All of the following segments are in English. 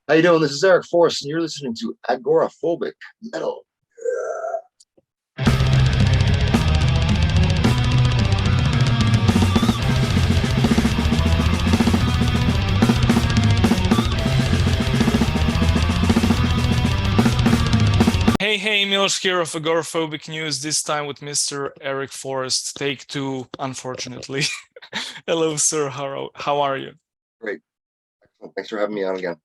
How you doing? This is Eric Forrest, and you're listening to Agoraphobic Metal. Hey, Milos here of Agoraphobic News, this time with Mr. Eric Forrest, take two, unfortunately. Hello, sir. How are you? Great. Excellent. Thanks for having me on again.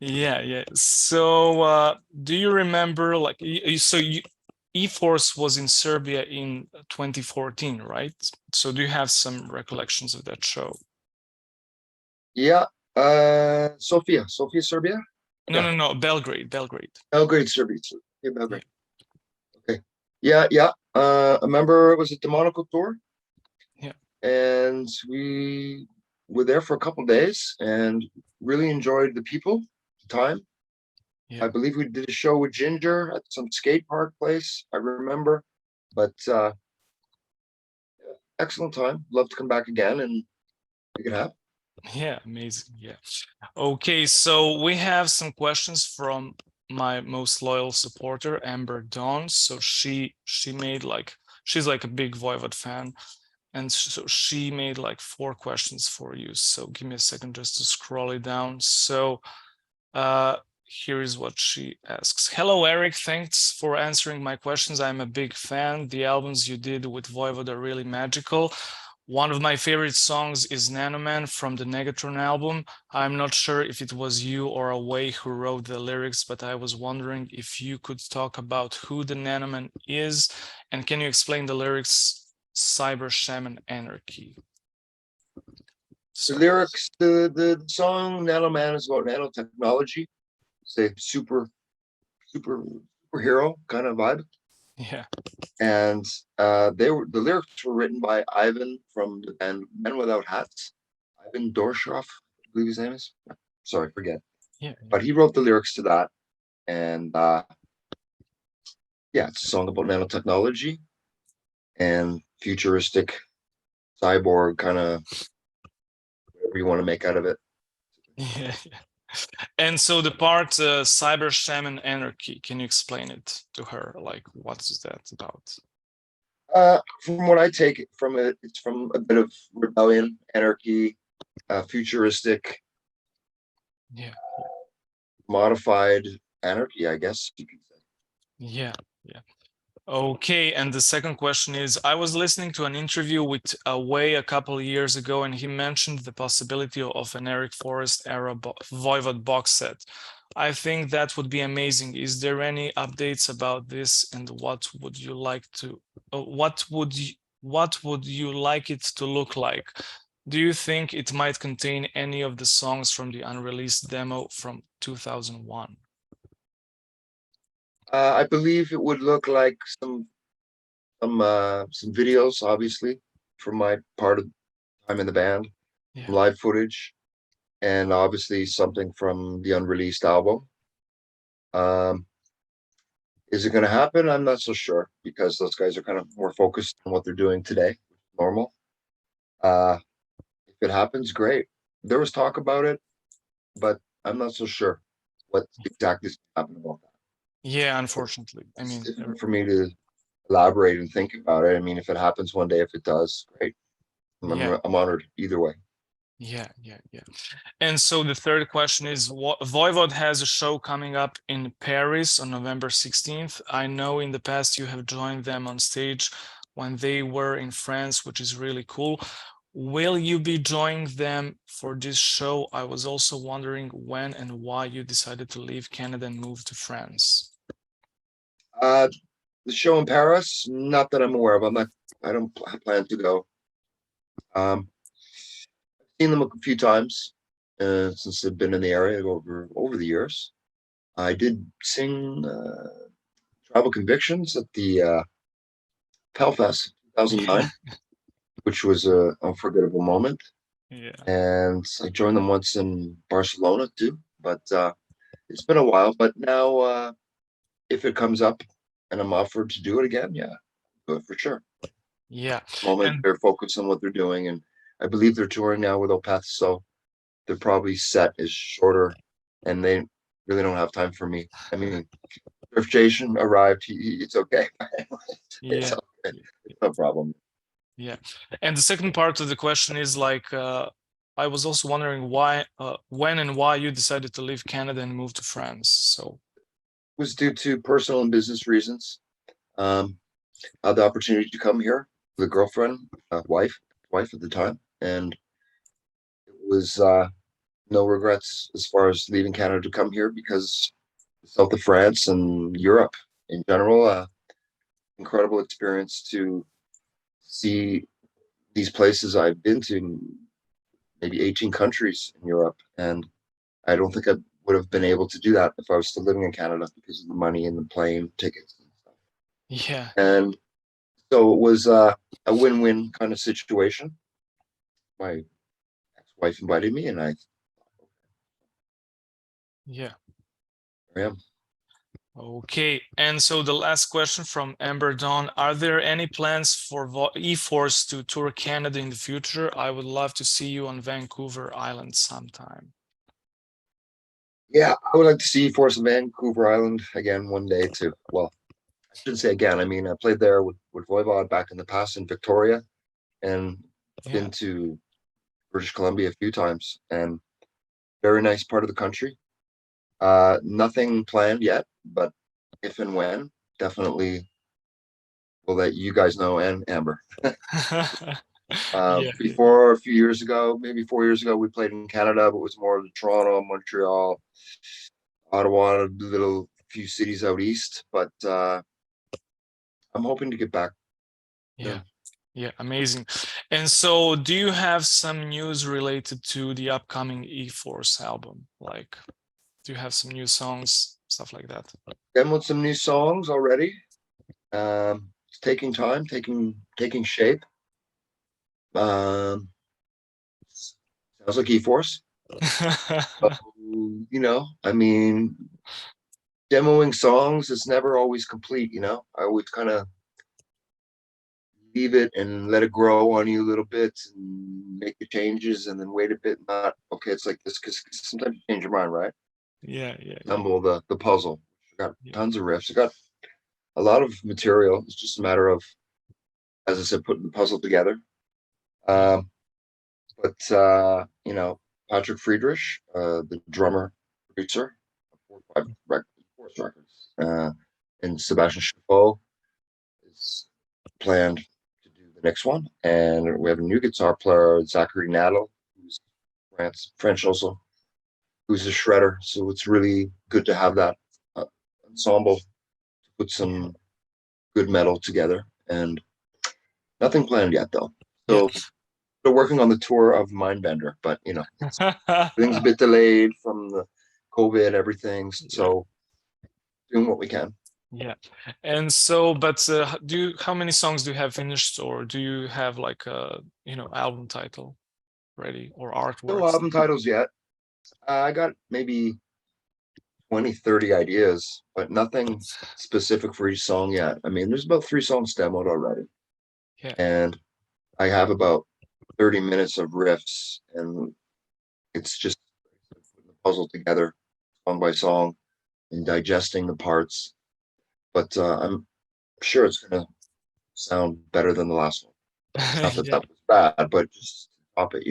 Yeah. So, do you remember, like, E-Force was in Serbia in 2014, right? So, do you have some recollections of that show? Yeah. Sofia, Serbia? No, Belgrade. Belgrade, Serbia. Yeah, Belgrade. Yeah. Okay. Yeah. I remember it was a demonical tour. Yeah. And we were there for a couple days and really enjoyed the people, the time. Yeah. I believe we did a show with Ginger at some skate park place, I remember. But excellent time. Love to come back again and make it happen. Yeah, amazing. Yeah. Okay, so we have some questions from my most loyal supporter, Amber Dawn. So she's like a big Voivod fan, and so she made like 4 questions for you. So give me a second just to scroll it down. So here is what she asks. Hello, Eric. Thanks for answering my questions. I'm a big fan. The albums you did with Voivod are really magical. One of my favorite songs is Nanoman from the Negatron album. I'm not sure if it was you or Away who wrote the lyrics, but I was wondering if you could talk about who the Nanoman is, and can you explain the lyrics Cyber Shaman Anarchy? The lyrics, the song Nanoman is about nanotechnology. It's a superhero kind of vibe. Yeah. And the lyrics were written by Ivan from the band Men Without Hats. Ivan Dorshoff, I believe his name is. Sorry, forget. Yeah. But he wrote the lyrics to that. And yeah, it's a song about nanotechnology and futuristic cyborg kind of whatever you want to make out of it. Yeah. And so the part Cyber Shaman Anarchy, can you explain it to her? Like, what is that about? From what I take it from it, it's from a bit of rebellion, anarchy, futuristic, Yeah. modified anarchy, I guess you could say. Yeah. Okay, and the second question is, I was listening to an interview with Away a couple of years ago, and he mentioned the possibility of an Eric Forrest era Voivod box set. I think that would be amazing. Is there any updates about this, and what would you like to, what would you like it to look like? Do you think it might contain any of the songs from the unreleased demo from 2001? I believe it would look like some videos, obviously, from my part of time in the band, Yeah. live footage, and obviously something from the unreleased album. Is it going to happen? I'm not so sure because those guys are kind of more focused on what they're doing today. Normal. If it happens, great. There was talk about it, but I'm not so sure what exactly is happening about that. Yeah, unfortunately. I It's mean, difficult for me to elaborate and think about it. I mean, if it happens one day, if it does, great. I'm honored either way. Yeah. And so the third question is, Voivod has a show coming up in Paris on November 16th. I know in the past you have joined them on stage when they were in France, which is really cool. Will you be joining them for this show? I was also wondering when and why you decided to leave Canada and move to France. The show in Paris, not that I'm aware of. I don't plan to go. I've seen them a few times since they've been in the area over the years. I did sing Tribal Convictions at the Pelfest 2009, which was an unforgettable moment. Yeah. And I joined them once in Barcelona too, but it's been a while. But now, if it comes up and I'm offered to do it again, yeah, do it for sure. Yeah. Moment they're focused on what they're doing, and I believe they're touring now with Opeth, so their probably set is shorter and they really don't have time for me. I mean, Confrontation arrived. It's okay. It's Yeah. okay. It's no problem. Yeah. And the second part of the question is like, I was also wondering why, when and why you decided to leave Canada and move to France. So, It was due to personal and business reasons. I had the opportunity to come here with a girlfriend, wife at the time, and it was no regrets as far as leaving Canada to come here because the south of France and Europe in general, incredible experience to see these places I've been to, maybe 18 countries in Europe, and I don't think I would have been able to do that if I was still living in Canada because of the money and the plane tickets and stuff. yeah. And so it was a win-win kind of situation. My ex-wife invited me, and Yeah. I am. Okay. And so the last question from Amber Dawn, are there any plans for E-Force to tour Canada in the future? I would love to see you on Vancouver Island sometime. Yeah, I would like to see Force of Vancouver Island again one day too. Well, I shouldn't say again. I mean, I played there with Voivod back in the past in Victoria, and Yeah. been to British Columbia a few times, and very nice part of the country. Nothing planned yet, but if and when, definitely will let you guys know, and Amber. Yeah. Before, a few years ago, maybe 4 years ago, we played in Canada, but it was more of the Toronto, Montreal, Ottawa, a little few cities out east. But I'm hoping to get back. Yeah. Yeah, amazing. And so do you have some news related to the upcoming E-Force album? Like, do you have some new songs, stuff like that? Demoed some new songs already. It's taking time, taking shape. Um, Sounds like E-Force. So, I mean, demoing songs is never always complete, I always kind of leave it and let it grow on you a little bit and make the changes and then wait a bit. Not okay, it's like this because sometimes you change your mind, right? Yeah. Assemble the puzzle. I got Yeah. tons of riffs. I got a lot of material. It's just a matter of, as I said, putting the puzzle together. Um, but Patrick Friedrich, the drummer producer, of 4 records, and Sebastian Chapeau is planned to do the next one. And we have a new guitar player, Zachary Nadal, who's French also, who's a shredder. So it's really good to have that ensemble to put some good metal together. And nothing planned yet, though. Yeah. So still working on the tour of Mindbender, but everything's a bit delayed from the COVID, everything. So doing what we can. Yeah. And so, but how many songs do you have finished, or do you have like a, album title ready or No artworks? album titles yet. I got maybe 20, 30 ideas, but nothing specific for each song yet. I mean, there's about 3 songs demoed already. Yeah. And I have about 30 minutes of riffs, and it's just putting the puzzle together song by song and digesting the parts. But I'm sure it's going to sound better than the last one. It's not that Yeah. that was bad, but just top it,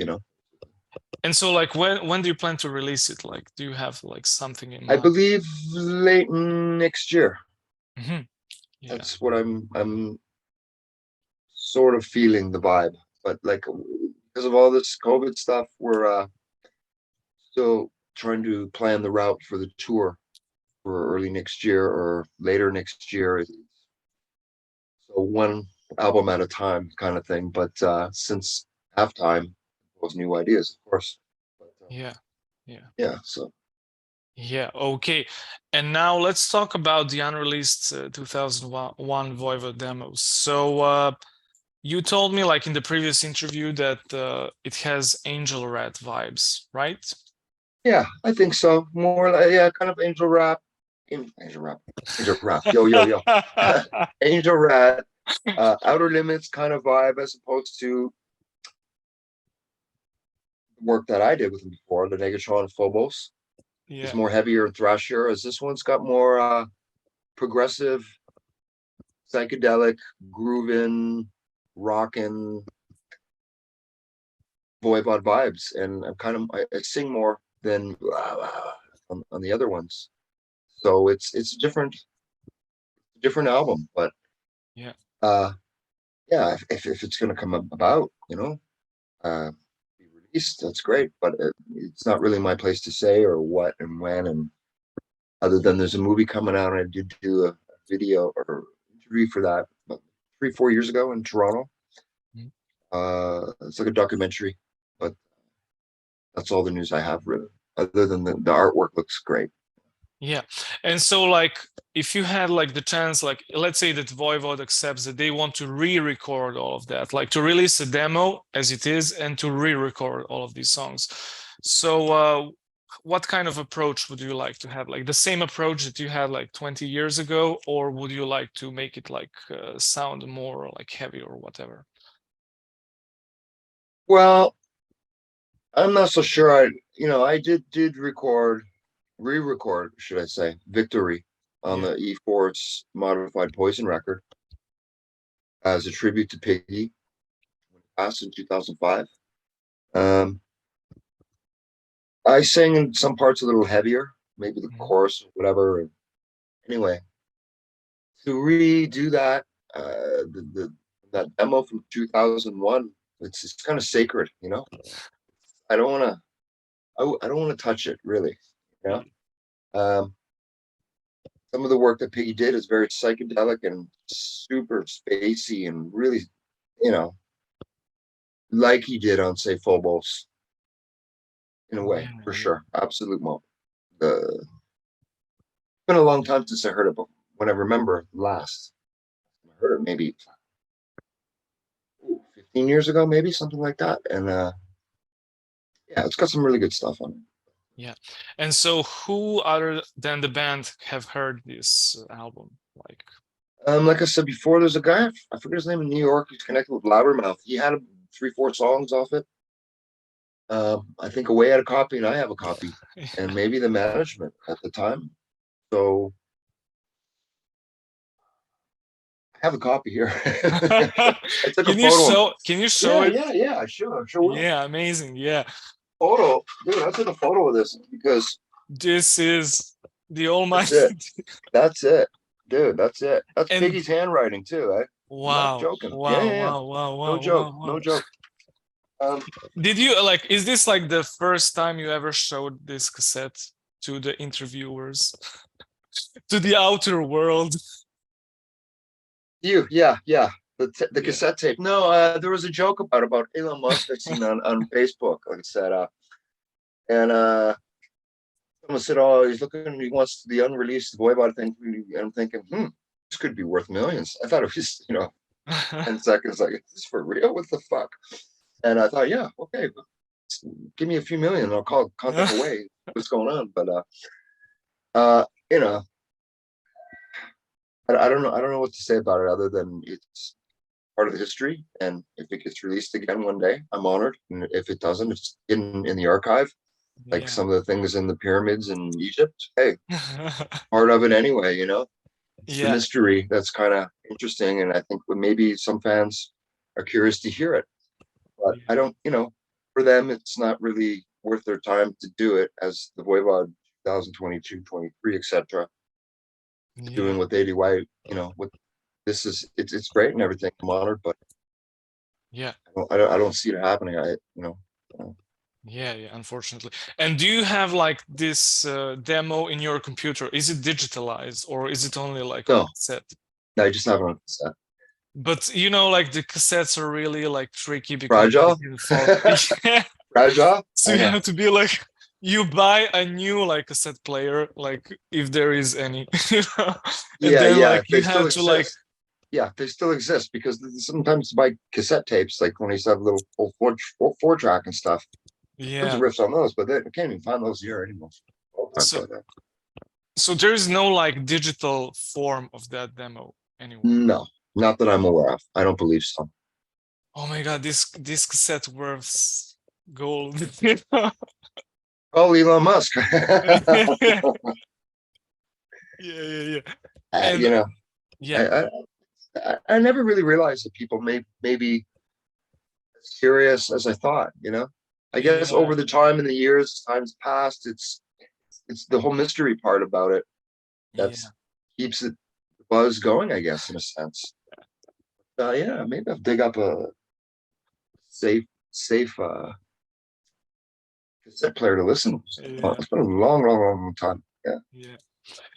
And so, like, when do you plan to release it? Like, do you have like something in I mind? believe late next year. Yeah. That's what I'm sort of feeling the vibe. But like because of all this COVID stuff, we're still trying to plan the route for the tour for early next year or later next year. So one album at a time kind of thing. But since halftime, those new ideas, of course. But, Yeah. so Yeah. Okay. And now let's talk about the unreleased 2001 Voivod demos. So you told me, like in the previous interview, that it has Angel Rat vibes, right? yeah, I think so. More like kind of angel rap. Angel rap. Yo. Angel rat. Outer Limits kind of vibe as opposed to the work that I did with him before, the Negatron and Phobos. Yeah. It's more heavier and thrashier, as this one's got more progressive, psychedelic, grooving, rockin' Voivod vibes, and I sing more than on the other ones. So it's a different album, but Yeah. yeah, if it's gonna come about, be released, that's great. But it's not really my place to say or what and when. And other than there's a movie coming out, and I did do a video or interview for that about 3-4 years ago in Toronto. Mhm. It's like a documentary, but that's all the news I have really. Other than the artwork looks great. Yeah. And so like if you had like the chance, like let's say that Voivod accepts that they want to re-record all of that, like to release a demo as it is and to re-record all of these songs. So what kind of approach would you like to have? Like the same approach that you had like 20 years ago, or would you like to make it like sound more like heavy or whatever? Well, I'm not so sure. I did re-record, should I say, Victory on Yeah. the E-Force modified Poison record as a tribute to Piggy, when he passed in 2005. Um, I sang in some parts a little heavier, maybe the Mhm. chorus or whatever. Anyway, to redo that, that demo from 2001, it's kind of sacred, I don't want to. I don't want to touch it really. You know, um, some of the work that Piggy did is very psychedelic and super spacey and really, you know, like he did on say Phobos in a way, Yeah, for yeah. sure. Absolute moment. It's been a long time since I heard it, but when I remember last, I heard it maybe 15 years ago, maybe something like that. And yeah, it's got some really good stuff on it. Yeah. And so who other than the band have heard this album? Like, Like I said before, there's a guy, I forget his name, in New York, who's connected with Loudermouth. He had 3-4 songs off it. I think Away had a copy and I have a copy, and maybe the management at the time. So I have a copy here. I took a photo. can you show Yeah, it? yeah, yeah. Sure will. Yeah, amazing. Yeah. Photo, dude. I took a photo of this because This is the that's it. almighty. That's it, dude. That's it. That's And Piggy's handwriting too. I'm not wow, joking. Yeah, wow, yeah, yeah. wow, wow, No wow, joke. wow, No wow. joke. Um, Did you like, is this like the first time you ever showed this cassette to the interviewers, to the outer world? yeah. The Yeah. cassette tape. No, there was a joke about Elon Musk I seen on Facebook. Like I said, and someone said, "Oh, he's looking. He wants the unreleased Voivod thing." And I'm thinking, this could be worth millions. I thought it was, 10 seconds. Like, is this for real? What the fuck? And I thought, yeah, okay, give me a few million, and I'll contact away. What's going on? But uh, you know, I don't know. I don't know what to say about it other than it's part of the history. And if it gets released again one day, I'm honored. And if it doesn't, it's in the archive, like Yeah. some of the things in the pyramids in Egypt. Hey, part of it anyway, it's the Yeah. mystery that's kind of interesting, and I think maybe some fans are curious to hear it, but I don't, for them it's not really worth their time to do it, as the Voivod 2022 23 etc Yeah. doing what they do. Why, what this is, it's great and everything, I'm honored, but Yeah. I don't see it happening. Yeah, yeah, unfortunately. And do you have like this demo in your computer? Is it digitalized or is it only like on No, cassette? I just have it on cassette. But like the cassettes are really like tricky because they Fragile. can fall. Yeah. Fragile, So I you know. have to be like, you buy a new like cassette player, like if there is any, and then Yeah, like they you still have to like, exist. Yeah, they still exist, because sometimes by cassette tapes, like when I used to have little old four track and stuff, there's yeah. riffs on those, but I can't even find those here anymore. All time So like that. so there is no like digital form of that demo anywhere. No, not that I'm aware of. I don't believe so. Oh my God, this cassette worth gold. Oh, Elon Musk. Yeah, yeah. And You know, yeah, I, I I never really realized that people maybe as serious as I thought. I guess yeah, over the time and the years, times past, it's the whole mystery part about it yeah. that's keeps it buzz going, I guess, in a sense. Yeah, maybe I'll dig up a safe cassette player to listen. Yeah, It's been a long, long, long, long time. Yeah. yeah.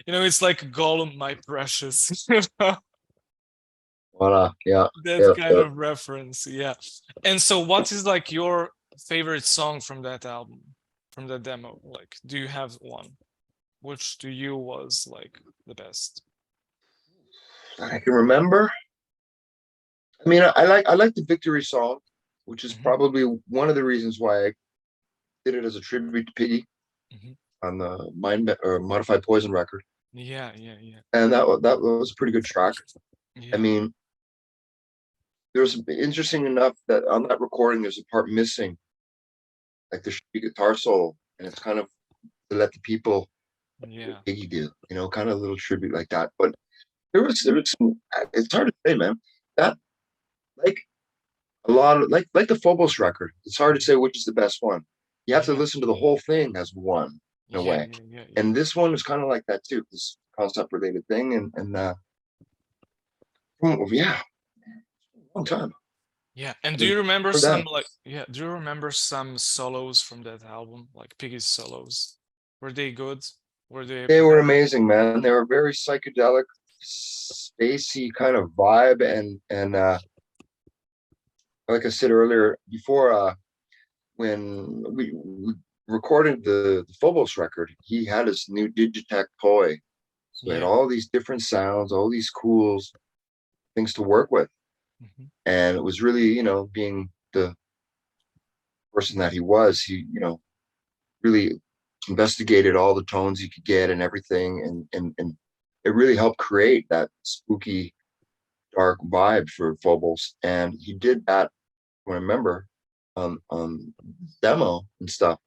It's like Gollum, my precious. Voila. Yeah. That Yeah. kind Yeah. of reference. Yeah. And so what is like your favorite song from that album, from that demo? Like, do you have one? Which to you was like the best? I can remember. I mean, I like the Victory song, which is Hmm. probably one of the reasons why I did it as a tribute to Piggy Hmm. on the Mind or Modified Poison record, Yeah, yeah, yeah, and that was a pretty good track. I yeah, mean, there's interesting enough that on that recording there's a part missing, like there should be guitar solo, and it's kind of to let the people what yeah, Piggy do, kind of a little tribute like that. But there was some. It's hard to say, man. That like a lot of like the Phobos record. It's hard to say which is the best one. You have to yeah, listen to the whole thing as one in a yeah, way. yeah, yeah, yeah. And this one is kind of like that too, this concept related thing. Yeah, long time. Yeah. And do Haven't you remember heard some that. like do you remember some solos from that album? Like Piggy's solos? Were they good? Were they They were better? amazing, man. They were very psychedelic, spacey kind of vibe, and like I said earlier, before when we recorded the Phobos record, he had his new Digitech toy. So we had Yeah. all these different sounds, all these cool things to work with. Hmm. And it was really, being the person that he was, he really investigated all the tones he could get and everything. And it really helped create that spooky, dark vibe for Phobos. And he did that, I remember, on demo and stuff,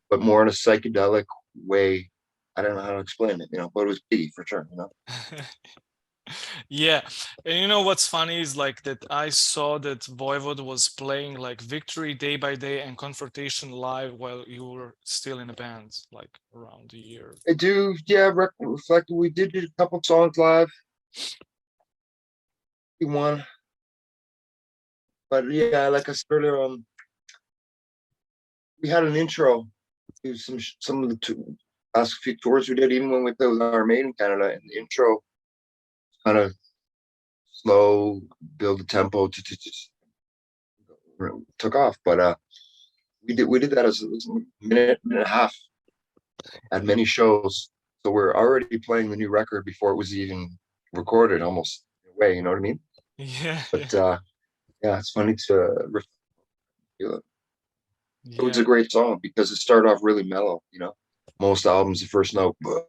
but more in a psychedelic way. I don't know how to explain it, but it was Piggy for sure. Yeah. And what's funny is like that I saw that Voivod was playing like Victory Day by Day and Confrontation live while you were still in a band, like around a year. I do, yeah, reflect. We did a couple songs live. One, but yeah, like I said earlier, we had an intro to some of the last few tours we did, even when we played with our mate in Canada, and the intro kind of slow, build the tempo, took off. But we did that as a minute and a half at many shows, so we're already playing the new record before it was even recorded, almost in a way. You know what I mean? Yeah, yeah, But yeah, it's funny to feel it. It was yeah, a great song because it started off really mellow. Most albums, the first note, but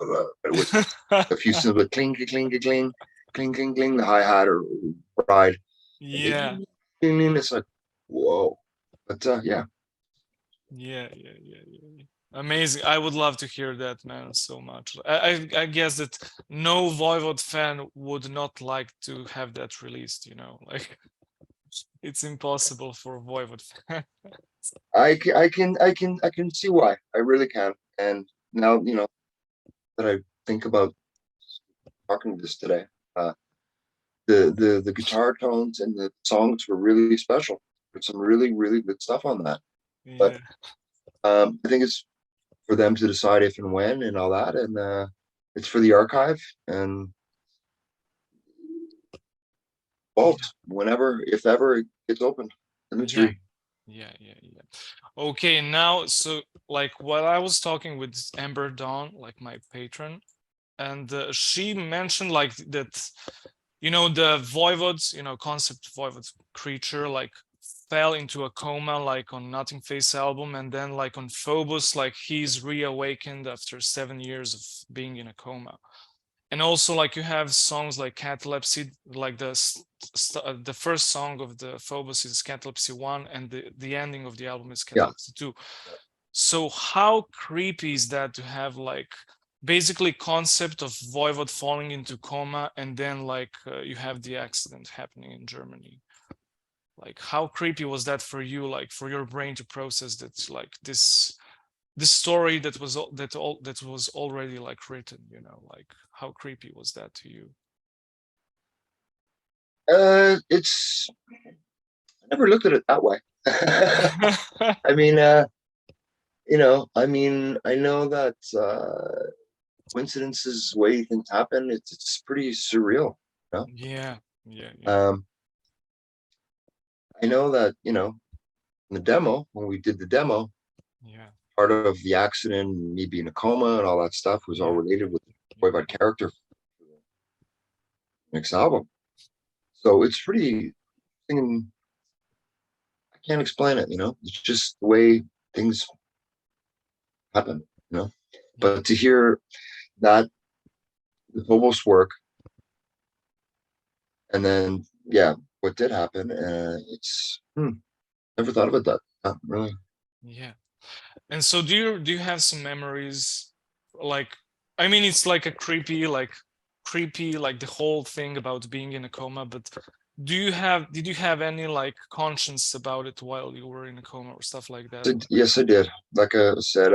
it was a few syllables, cling, cling, cling, cling, cling, cling, cling, the hi hat or ride. yeah, It's like, whoa. But yeah, yeah, yeah, yeah, yeah. Amazing. I would love to hear that, man, so much. I guess that no Voivod fan would not like to have that released, like it's impossible for a Voivod fan. I can see why. I really can. And now, that I think about talking this today, uh, the guitar tones and the songs were really special. There's some really, really good stuff on that. But Yeah, I think it's for them to decide if and when and all that. And it's for the archive and vault yeah, whenever, if ever, it gets opened. The yeah, mystery. yeah, yeah, yeah. Okay, now, so like while I was talking with Amber Dawn, like my patron, and she mentioned like that, the Voivods, concept Voivod creature, like fell into a coma, like on Nothing Face album, and then like on Phobos, like he's reawakened after 7 years of being in a coma. And also like you have songs like Catalepsy, like the first song of the Phobos is Catalepsy 1, and the ending of the album is Yeah. Catalepsy 2. So how creepy is that to have like basically concept of Voivod falling into coma, and then like you have the accident happening in Germany? Like how creepy was that for you, like for your brain to process that, like this story that was that was already like written, you know, like how creepy was that to you? It's I never looked at it that way. I mean, I mean, I know that coincidences, way things happen, it's pretty surreal, you know. Yeah, yeah, yeah, I know that, in the demo, when we did the demo, yeah, part of the accident, me being a coma and all that stuff was all yeah, related with the yeah, Voivod character for the next album. So it's pretty, I can't explain it, it's just the way things happen, you know. yeah, But to hear that the Phobos work, and then yeah, what did happen, it's never thought of it that really. yeah. And so do you have some memories, like, I mean, it's like a creepy, like the whole thing about being in a coma, but did you have any like conscience about it while you were in a coma or stuff like that? Yes, I did. Like I said,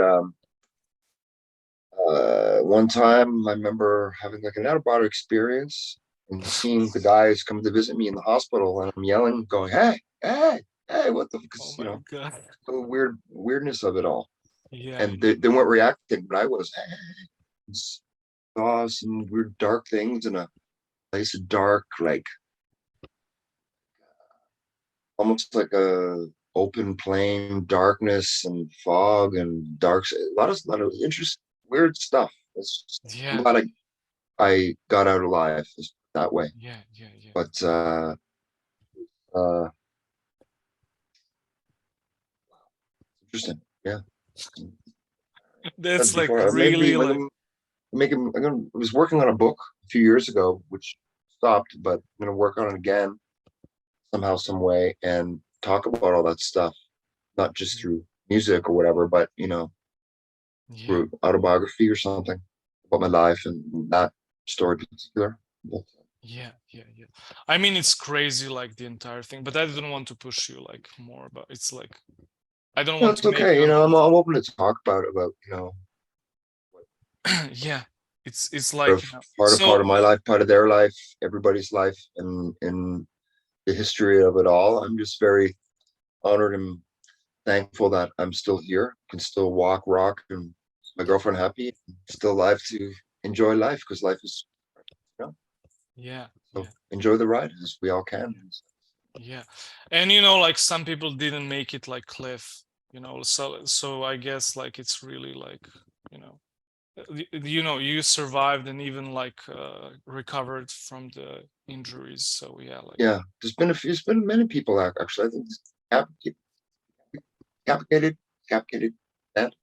one time I remember having like an out of body experience and seeing the guys come to visit me in the hospital, and I'm yelling, going, "Hey, hey, hey, what the?" Oh Because my God. the weirdness of it all, Yeah, and they weren't reacting, but I was. Saw some weird dark things in a place of dark, like almost like a open plain, darkness and fog and a lot of interesting, weird stuff. I'm yeah, glad I got out alive that way. yeah, yeah, yeah. But uh, interesting. Yeah. That's Said like before, maybe really like, I was working on a book a few years ago, which stopped, but I'm gonna work on it again somehow, some way, and talk about all that stuff, not just through music or whatever, but yeah, through autobiography or something about my life and that story in particular. But, yeah, yeah, yeah. I mean, it's crazy, like the entire thing, but I didn't want to push you like more about, it's like, I don't want it's to make okay. you I'm open to talk about yeah, it's part like, of part so of my life, part of their life, everybody's life, and in the history of it all. I'm just very honored and thankful that I'm still here, can still walk, rock, and my girlfriend happy, still alive to enjoy life, because life is, you know, yeah, so yeah, enjoy the ride as we all can. yeah. And like some people didn't make it like Cliff, so I guess like it's really like, you know you survived and even like recovered from the injuries, so yeah, like, Yeah, there's been many people actually. I think Capitated, capitated that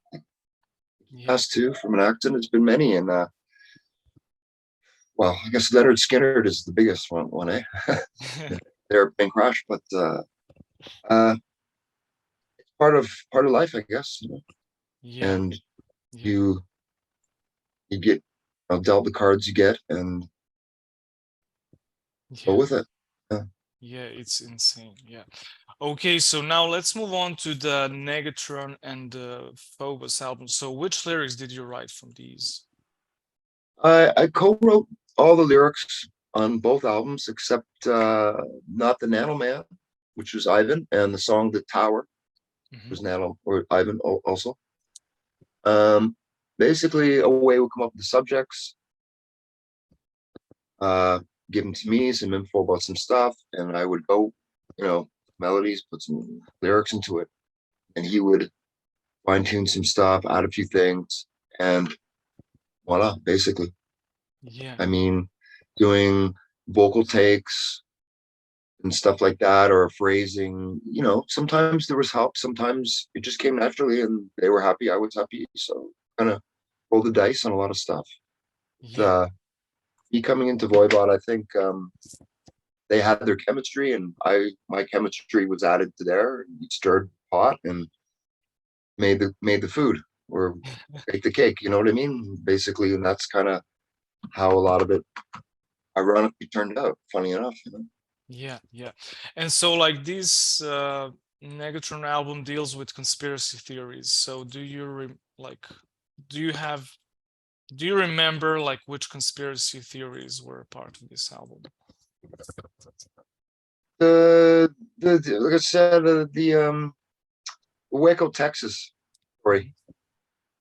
yeah. passed too from an accident. It's been many, and well, I guess Leonard Skinner is the biggest one, eh? Airplane crash, but uh, it's part of life, I guess. Yeah, And yeah, you you get dealt the cards you get and go yeah, with it. Yeah. yeah, it's insane. Yeah. Okay, so now let's move on to the Negatron and the Phobos album. So which lyrics did you write from these? I co-wrote all the lyrics on both albums except not the Nano Man, which was Ivan, and the song "The Tower" Hmm. was Nano or Ivan also. Um, Basically, a way would come up with the subjects, uh, give them to me, some info about some stuff, and I would go, melodies, put some lyrics into it, and he would fine tune some stuff, add a few things, and voila, basically. Yeah, I mean, doing vocal takes and stuff like that, or phrasing, sometimes there was help, sometimes it just came naturally, and they were happy, I was happy, so kind of roll the dice on a lot of stuff. yeah, Uh, Me coming into Voivod, I think they had their chemistry, and my chemistry was added to there, and we stirred the pot, and made the food or baked the cake. You know what I mean? Basically, and that's kind of how a lot of it ironically turned out. Funny enough, you know. Yeah, yeah. And so like this Negatron album deals with conspiracy theories. So do you do you have do you remember like which conspiracy theories were a part of this album? Like I said, Waco, Texas story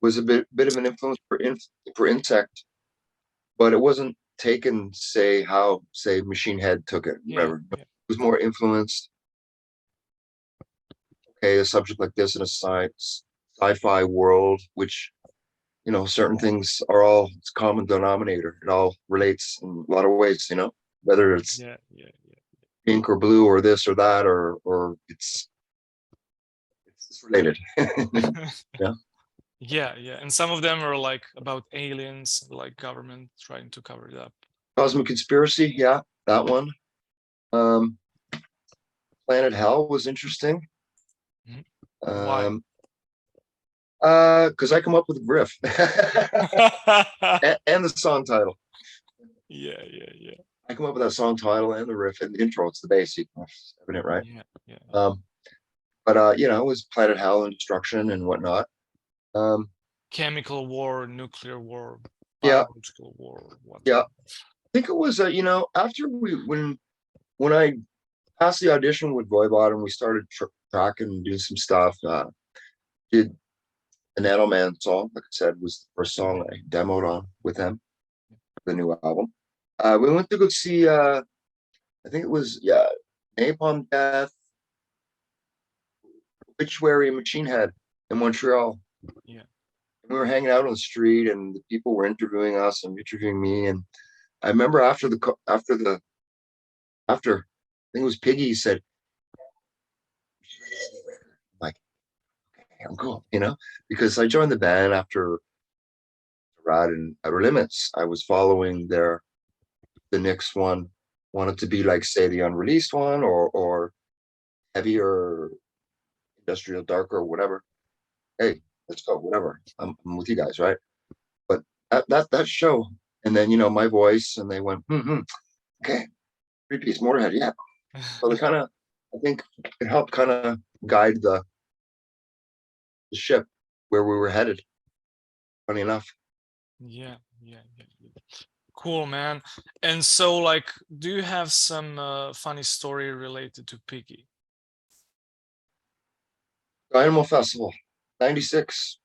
was a bit of an influence for Insect, but it wasn't taken, say, how, say, Machine Head took it, Yeah, whatever. yeah, It was more influenced. Okay, a subject like this in a sci-fi world, which, you know, certain things are all, it's common denominator. It all relates in a lot of ways, you know, whether it's yeah, yeah, pink or blue or this or that, or it's related. yeah. Yeah. Yeah, yeah. And some of them are like about aliens, like government trying to cover it up. Cosmic Conspiracy, yeah, that one. Um, Planet Hell was interesting. Mhm. Why? Um, because I come up with a riff and the song title. Yeah, yeah, yeah. I come up with that song title and the riff and the intro. It's the bass sequence, evident, right? Yeah, yeah. But you know, it was Planet Hell and destruction and whatnot. Um, Chemical war, nuclear war, yeah, biological war, what? yeah. I think it was you know, after when I passed the audition with Voivod and we started tracking and doing some stuff, did the Nano Man song, like I said, was the first song I demoed on with him, the new album. We went to go see I think it was, yeah, Napalm Death, Obituary, and Machine Head in Montreal. Yeah. We were hanging out on the street, and the people were interviewing us and interviewing me. And I remember after I think it was Piggy said, like, okay, I'm cool, you know, because I joined the band after Rad and Outer Limits. I was following the next one, wanted to be like, say, the unreleased one or heavier, industrial, darker, or whatever. Hey, let's go, whatever. I'm with you guys, right? But that show, and then, you know, my voice, and they went, okay, 3-piece Motorhead, yeah. So they kind of, I think it helped kind of guide the ship where we were headed. Funny enough, Yeah, yeah, yeah, yeah. Cool, man. And so like, do you have some funny story related to Piggy? Animal Festival, '96.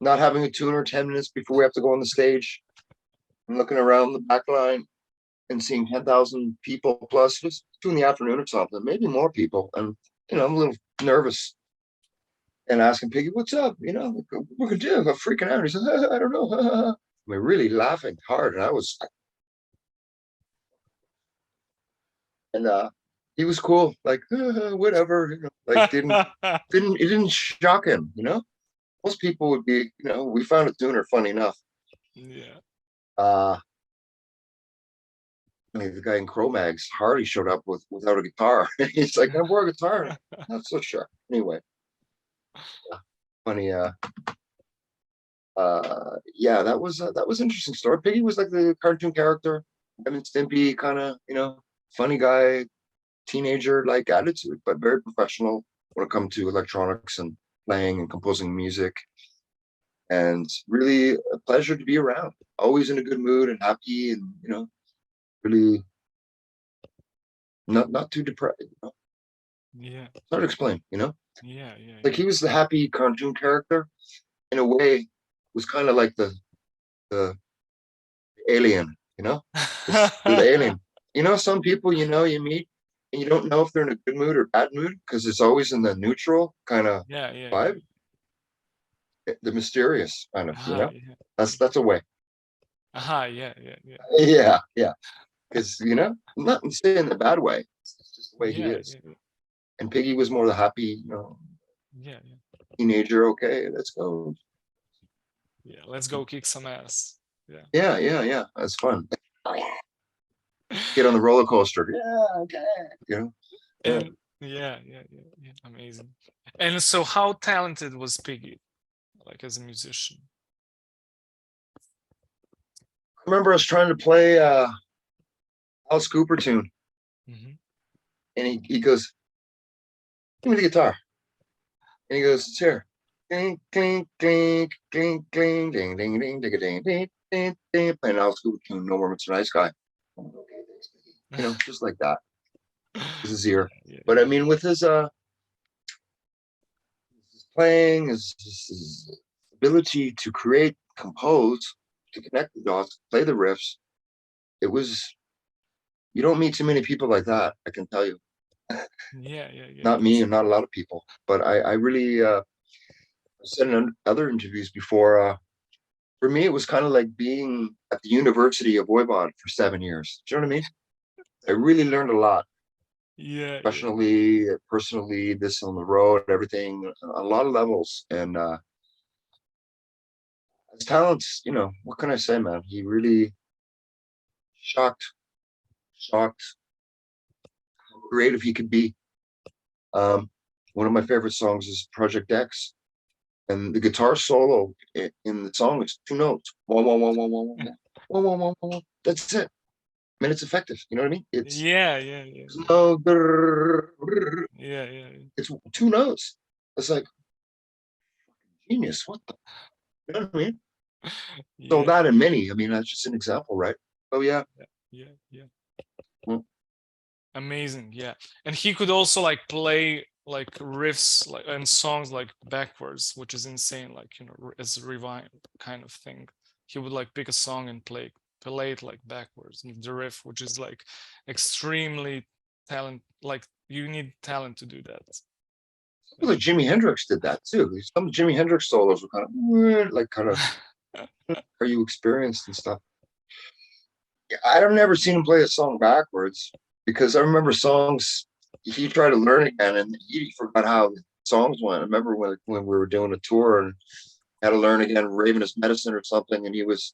Not having a tuner 10 minutes before we have to go on the stage, and looking around the back line and seeing 10,000 people plus. It was 2 in the afternoon or something, maybe more people, and you know, I'm a little nervous. And asking Piggy, "What's up? You know, what we could do?" I'm freaking out. He says, "I don't know." I mean, really laughing hard, and I was, and he was cool, like, whatever, you know, like it didn't shock him, you know. Most people would be, you know, we found a tuner, funny enough. Yeah. Uh, I mean, the guy in Cro-Mags, Hardy, showed up without a guitar. He's like, "I brought a guitar." Not so sure. Anyway, funny. Yeah, that was interesting story. Piggy was like the cartoon character, I mean, Stimpy, kind of, you know, funny guy, teenager like attitude, but very professional when it comes to electronics and playing and composing music. And really a pleasure to be around. Always in a good mood and happy, and you know, really not too depressed. You know? Yeah, It's hard to explain. You know, yeah, yeah, like he was the happy cartoon character in a way. Was kind of like the alien. You know, the yeah. alien. You know, some people, you know, you meet and you don't know if they're in a good mood or bad mood because it's always in the neutral kind of Yeah, yeah, yeah. vibe, the mysterious kind of, you know. Yeah. That's a way. Yeah, yeah, yeah. Yeah, yeah. Because you know, I'm not saying in a bad way. It's just the way he Yeah, is. yeah, And Piggy was more the happy, you know, yeah, yeah. teenager. Okay, let's go. Yeah, let's go kick some ass. Yeah. Yeah, yeah, yeah. That's fun. Get on the roller coaster. Yeah, okay. You know. Yeah. And yeah, yeah, yeah, yeah. Amazing. And so how talented was Piggy? like as a musician? I remember I was trying to play Alice Cooper tune, Hmm. and he goes, "Give me the guitar," and he goes, "It's here." Clink, clink, clink, clink, clink, ding, ding, ding, ding, ding, ding, ding, ding, playing Alice Cooper tune. No more, Mr. Nice Guy. You know, just like that. His ear. Yeah, But I mean, with his playing, his ability to create, compose, to connect the dots, play the riffs, it was. You don't meet too many people like that. I can tell you. yeah, yeah, yeah. Not me, and not a lot of people. But I really said in other interviews before. For me, it was kind of like being at the University of Voivod for 7 years. Do you know what I mean? I really learned a lot, Yeah, yeah, professionally, personally, this on the road, everything, a lot of levels. And his talents, you know, what can I say, man? He really shocked how creative he could be. One of my favorite songs is Project X, and the guitar solo in the song is 2 notes. Wah, wah, wah, wah, wah, wah, wah, wah, wah, wah, wah. That's it. I mean, it's effective. You know what I mean? It's yeah, yeah, yeah, no, brrr, brrr. yeah, yeah, It's 2 notes. It's like genius. What the? You know what I mean? So yeah, that and many. I mean, that's just an example, right? Oh yeah. yeah, yeah. Well, Amazing, yeah. And he could also like play like riffs like and songs like backwards, which is insane, like you know, as a rewind kind of thing. He would like pick a song and play it like backwards, and the riff, which is like extremely talent, like you need talent to do that. like Jimi Hendrix did that too. Some Jimi Hendrix solos were kind of weird, like kind of are you experienced and stuff. Yeah, I've never seen him play a song backwards because I remember songs he tried to learn again and he forgot how the songs went. I remember when we were doing a tour and had to learn again Ravenous Medicine or something, and he was.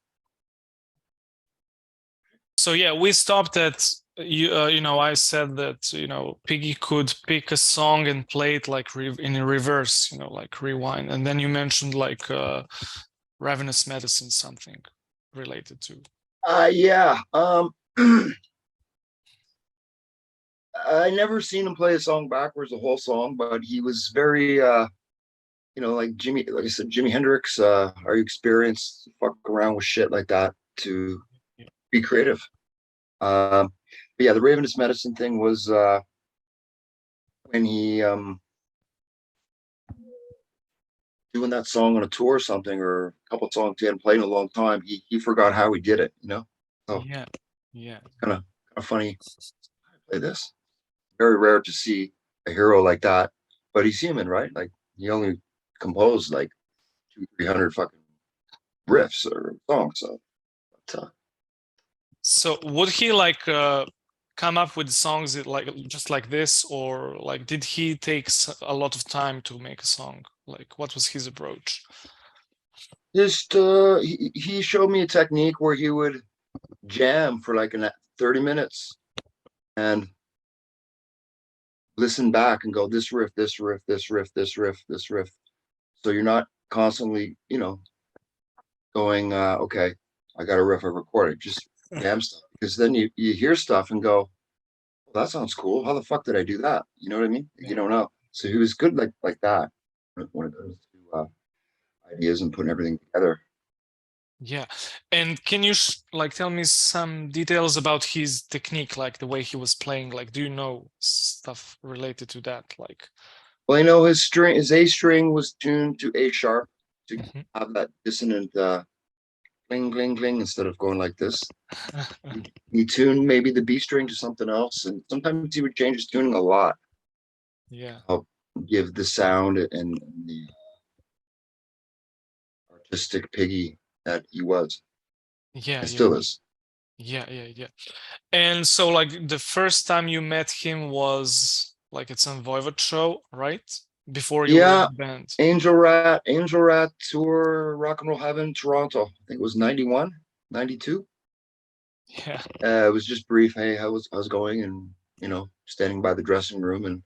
So yeah, we stopped at you know, I said that you know Piggy could pick a song and play it like in reverse, you know, like rewind, and then you mentioned like Ravenous Medicine, something related to. Yeah. I never seen him play a song backwards, the whole song, but he was very you know, like Jimmy, like I said, Jimi Hendrix, are you experienced, fuck around with shit like that to be creative. But yeah, the Ravenous Medicine thing was when he doing that song on a tour or something, or a couple of songs he hadn't played in a long time, he forgot how he did it, you know? So Yeah, yeah, kind of funny. I play this. Very rare to see a hero like that, but he's human, right? Like he only composed like 200-300 fucking riffs or songs. So, but, so would he like come up with songs like just like this, or like did he take a lot of time to make a song? Like what was his approach? just he showed me a technique where he would jam for like 30 minutes and listen back and go this riff, this riff, this riff, this riff, this riff. So you're not constantly, you know, going, okay, I got a riff I recorded, just jam stuff. Because then you hear stuff and go, well, that sounds cool. How the fuck did I do that? You know what I mean? You Yeah. don't know. So he was good like that when it comes to ideas and putting everything together. Yeah. And can you like tell me some details about his technique, like the way he was playing? Like, do you know stuff related to that? Like, Well, I know his A string was tuned to A sharp to mhm. have that dissonant cling, cling, cling instead of going like this. He tuned maybe the B string to something else, and sometimes he would change his tuning a lot. Yeah. Help give the sound and the artistic Piggy that he was Yeah, and yeah, still is. yeah, yeah, yeah. And so like the first time you met him was like at some Voivod show, right? Before you were in Yeah, the band. Angel Rat tour, Rock and Roll Heaven, Toronto. I think it was 91, 92. Yeah. It was just brief. Hey, how's going? And you know, standing by the dressing room, and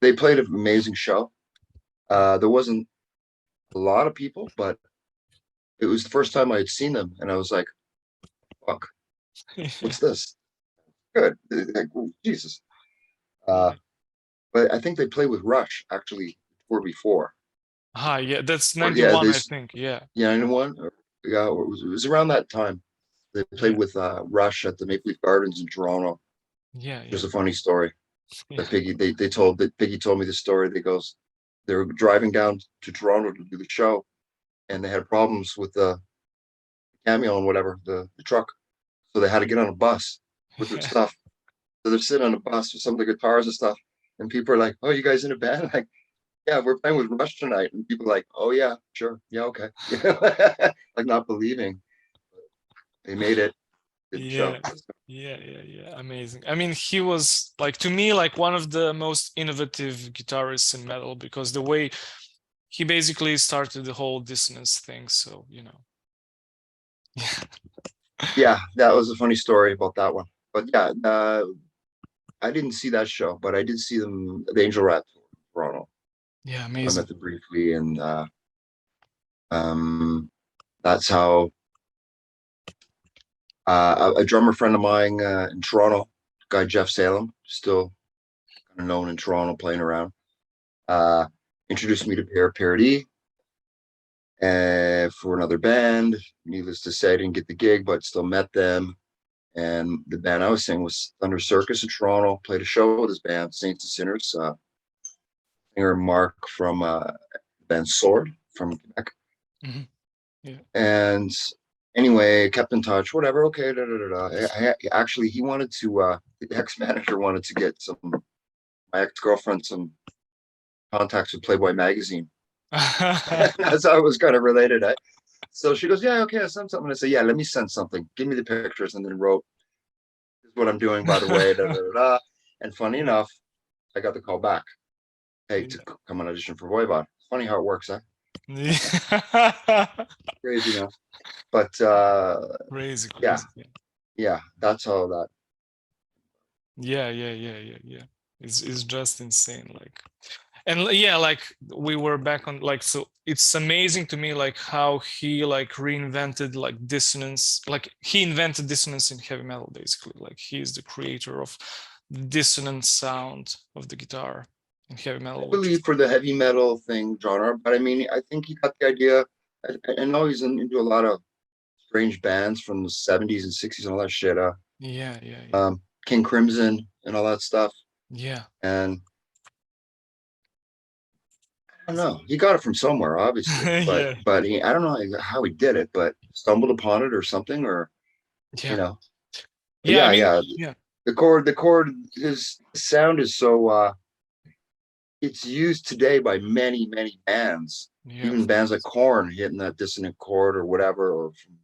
they played an amazing show. There wasn't a lot of people, but it was the first time I had seen them, and I was like, "Fuck, what's this?" Good, like, oh, Jesus. Uh, Yeah. but I think they played with Rush actually or before. Ah, yeah, that's Or yeah, 91, I think. Yeah. yeah, anyone? Or, yeah, it was around that time. They played Yeah. with Rush at the Maple Leaf Gardens in Toronto. Yeah. Yeah. There's a funny story that Yeah. Piggy Piggy told me the story. They goes they were driving down to Toronto to do the show, and they had problems with the cameo and whatever the truck, so they had to get on a bus with their Yeah. stuff. So they're sitting on a bus with some of the guitars and stuff, and people are like, "Oh, you guys in a band?" Like, yeah, we're playing with Rush tonight, and people are like, "Oh yeah, sure, yeah, okay," like not believing they made it, did the show. Yeah. Yeah. Yeah. Yeah. Amazing. I mean, he was like, to me, like one of the most innovative guitarists in metal, because the way he basically started the whole dissonance thing. So, you know. Yeah, that was a funny story about that one. But yeah, I didn't see that show, but I did see them, the Angel Rat tour in Toronto. Yeah. I met Amazing. them briefly, and um, that's how a drummer friend of mine in Toronto, guy Jeff Salem, still kind of known in Toronto, playing around, uh, introduced me to Parody for another band. Needless to say, I didn't get the gig, but still met them. And the band I was saying was Thunder Circus in Toronto. Played a show with his band, Saints and Sinners. Singer Mark from band Sword from Quebec. Hmm. Yeah. And anyway, kept in touch. Whatever. Okay. Da, da, da, da. Actually, he wanted to. The ex-manager wanted to get my ex-girlfriend some contacts with Playboy magazine. That's how it was kind of related. So she goes, "Yeah, okay, I sent something." I say, "Yeah, let me send something. Give me the pictures." And then wrote, "This is what I'm doing, by the way." Da, da, da, da. And funny enough, I got the call back. Hey, to Yeah. come on audition for Voivod. Funny how it works, huh? Yeah. Crazy enough. But Crazy, yeah, crazy. Yeah. yeah, that's how that. Yeah, yeah, yeah, yeah, yeah. It's just insane. Like, and yeah, like we were back on, like, so it's amazing to me like how he like reinvented like dissonance, like he invented dissonance in heavy metal basically. Like he is the creator of the dissonant sound of the guitar in heavy I metal, which is believe for the heavy metal thing genre, but I mean, I think he got the idea. I know he's into a lot of strange bands from the 70s and 60s and all that shit. yeah, yeah, yeah, King Crimson and all that stuff. yeah. And I don't know, he got it from somewhere, obviously, but Yeah, I don't know how he did it, but stumbled upon it or something, or you yeah, know, yeah. I yeah, mean, yeah. yeah, The chord, his sound is so it's used today by many bands, yeah, even of bands like course. Korn hitting that dissonant chord or whatever, or from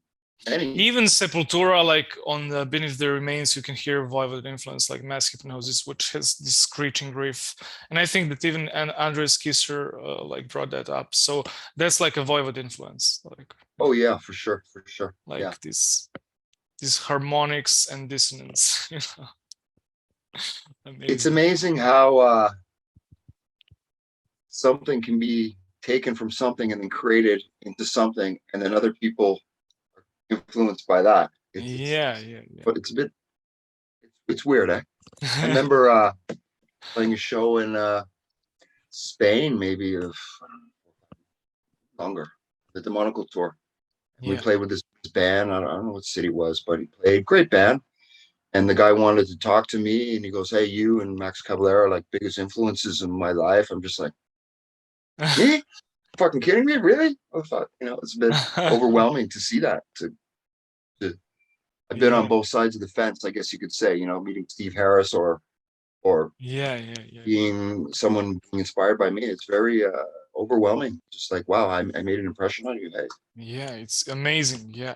any. Even Sepultura, like on the Beneath the Remains, you can hear Voivod influence, like Mass Hypnosis, which has this screeching riff. And I think that even Andres Kisser like brought that up. So that's like a Voivod influence, like you Oh know, yeah, for sure, for sure. Yeah, like this these harmonics and dissonance. You know, it's amazing. amazing how something can be taken from something and then created into something, and then other people are influenced by that. Yeah, yeah, But it's a bit, it's weird. Eh? I yeah. remember playing a show in Spain, maybe of longer, the Demonical tour. We Yeah. played with this band. I don't know what city it was, but he played great band. And the guy wanted to talk to me, and he goes, "Hey, you and Max Cavalera are like biggest influences in my life." I'm just like, me? Fucking kidding me? Really? I thought, it's a bit overwhelming to see that. To I've been on Yeah, both sides of the fence, I guess you could say. Meeting Steve Harris or yeah, yeah, yeah, yeah. being someone being inspired by me. It's very overwhelming. Just like, wow, I made an impression on you guys. Yeah, it's amazing. Yeah.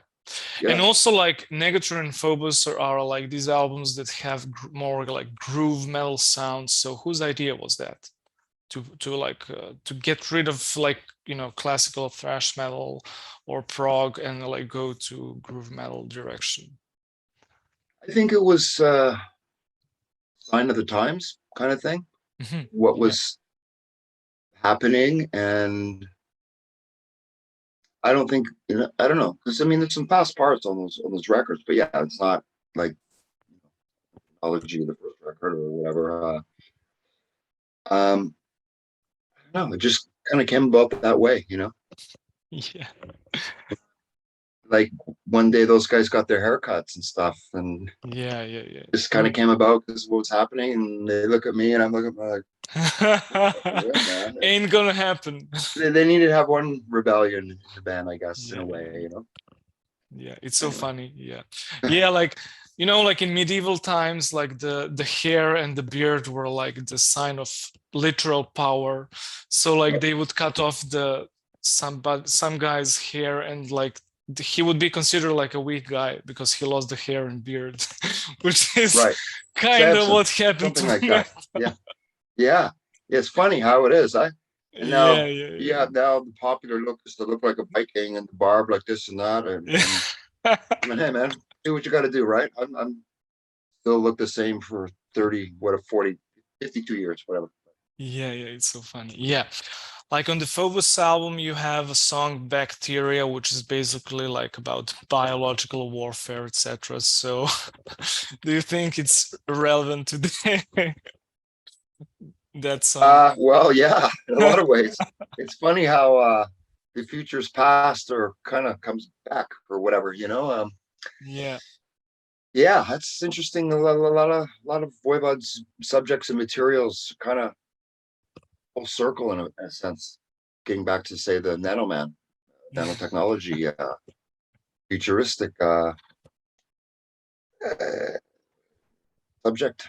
And Yeah. also like Negatron and Phobos are like these albums that have more like groove metal sounds. So whose idea was that? To get rid of like, classical thrash metal or prog and like go to groove metal direction. I think it was sign of the times kind of thing. Mhm. What Yeah. was happening, and I don't think, I don't know, because I mean, there's some fast parts on those records, but yeah, it's not like Apology, the first record or whatever. Um, I don't know, it just kind of came about that way, Yeah. Like one day those guys got their haircuts and stuff, and Yeah, yeah, yeah. just kind of came about because of what was happening. And they look at me, and I'm looking like, yeah, man. Ain't gonna happen. They needed to have one rebellion in the band, I guess, in Yeah, a yeah, way, yeah. It's so Anyway. funny. Yeah, yeah. Like like in medieval times, like the hair and the beard were like the sign of literal power. So like they would cut off some guy's hair, and like he would be considered like a weak guy because he lost the hair and beard, which is Right. kind of Samson, what happened something to like me. that. Yeah. Yeah. It's funny how it is. And Yeah, now yeah, you have now the popular look is to look like a Viking and the barb like this and that. yeah. And I mean, hey man, do what you got to do, right? I'm still look the same for 30, 40, 52 years, whatever. Yeah, yeah, it's so funny. Yeah. Like on the Phobos album, you have a song Bacteria, which is basically like about biological warfare, etc. So do you think it's relevant today? That song? Well, yeah, in a lot of ways. It's funny how the future's past or kind of comes back or whatever, Yeah. Yeah, that's interesting. A lot of Voivod's subjects and materials kind of full circle in a sense, getting back to say the nanoman, nanotechnology, futuristic uh, subject.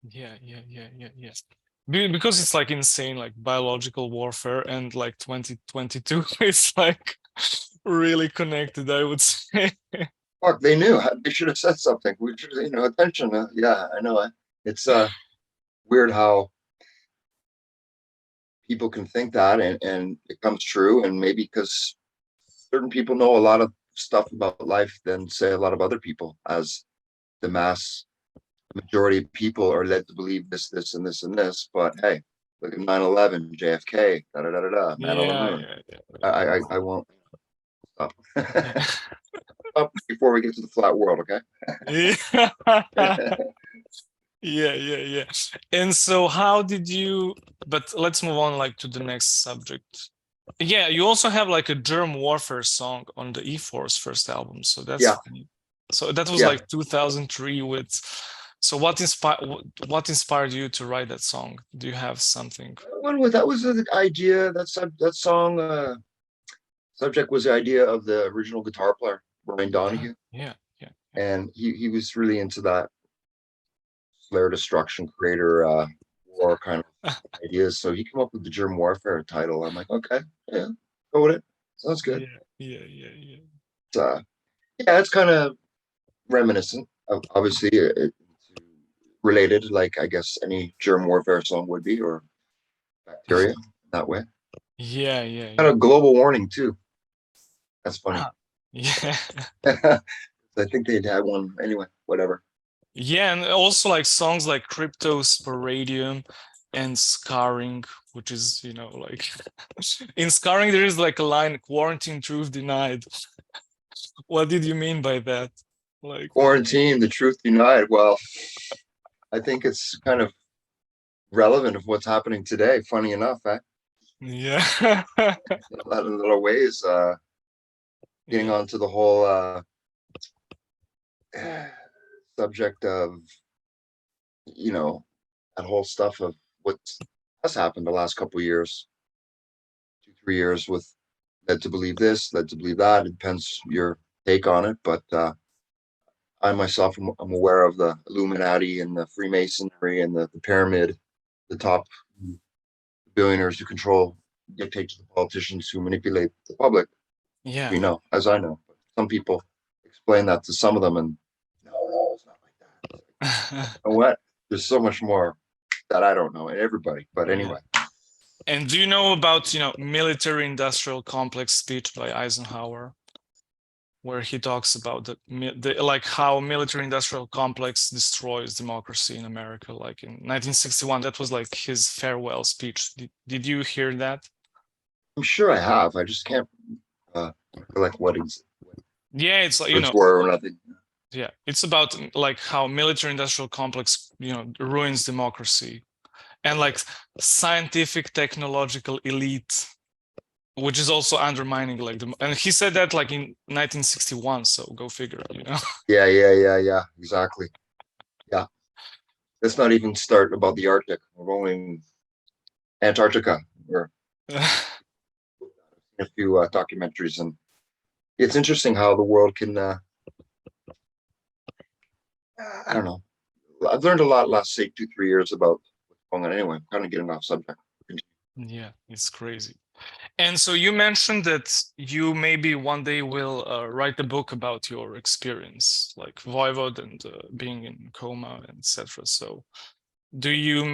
Yeah, yeah, yeah, yeah, yes. Because it's like insane, like biological warfare, and like 2022 it's like really connected, I would say. Fuck, they knew. They should have said something. We should, attention. Yeah, I know. It's weird how people can think that and it comes true, and maybe because certain people know a lot of stuff about life than say a lot of other people, as the mass majority of people are led to believe this, and this, and this. But hey, look at 9/11, JFK, da da da da da, man on the Yeah, moon. yeah, I won't stop. yeah. Up before we get to the flat world, okay? Yeah. Yeah, yeah, yeah. And so how did you, but let's move on like to the next subject. Yeah, you also have like a Germ warfare song on the E-Force first album. So that's Yeah, funny. So that was yeah. like 2003 with, so what inspired you to write that song? Do you have something? That was the idea. That song subject was the idea of the original guitar player, Brian Ah, Donahue, yeah, yeah, and he was really into that flare destruction, creator war kind of yeah. ideas. So he came up with the Germ warfare title. I'm like, okay, yeah, go with it. Sounds good. Yeah, yeah, yeah, yeah. It's, yeah, it's kind of reminiscent. Obviously, it's related, like I guess any germ warfare song would be, or bacteria that way. Yeah, yeah, Kind yeah. of global warning too. That's funny. Ah, yeah. I think they'd had one anyway. Whatever. Yeah, and also like songs like Cryptosporadium and Scarring, which is, like in Scarring there is like a line, quarantine truth denied. What did you mean by that? Like, Quarantine, the truth denied. Well, I think it's kind of relevant of what's happening today. Funny enough, yeah. in a lot of little ways. Getting Yeah. onto the whole subject of that whole stuff of what has happened the last couple of years, 2, 3 years, with led to believe this, led to believe that. It depends your take on it, but I myself am aware of the Illuminati and the Freemasonry and the pyramid, the top billionaires who control, dictate to the politicians who manipulate the public. Yeah. We know, as I know. Some people explain that to some of them, and no, it's not like that. You know what? There's so much more that I don't know, and everybody. But Yeah. anyway, And do you know about, military industrial complex speech by Eisenhower, where he talks about the like how military industrial complex destroys democracy in America, like in 1961? That was like his farewell speech. Did you hear that? I'm sure I have. I just can't like what Yeah, it's like, words were or nothing. yeah, it's about like how military industrial complex, ruins democracy, and like scientific technological elite, which is also undermining like and he said that like in 1961, so go figure. Yeah, exactly. Yeah, let's not even start about the Arctic. We're only in Antarctica. We're in a few documentaries, and it's interesting how the world can. I don't know. I've learned a lot last, say, 2, 3 years about what's going on. Anyway, I'm kind of getting off subject. Yeah, it's crazy. And so you mentioned that you maybe one day will write a book about your experience, like Voivod and being in coma, etc. So do you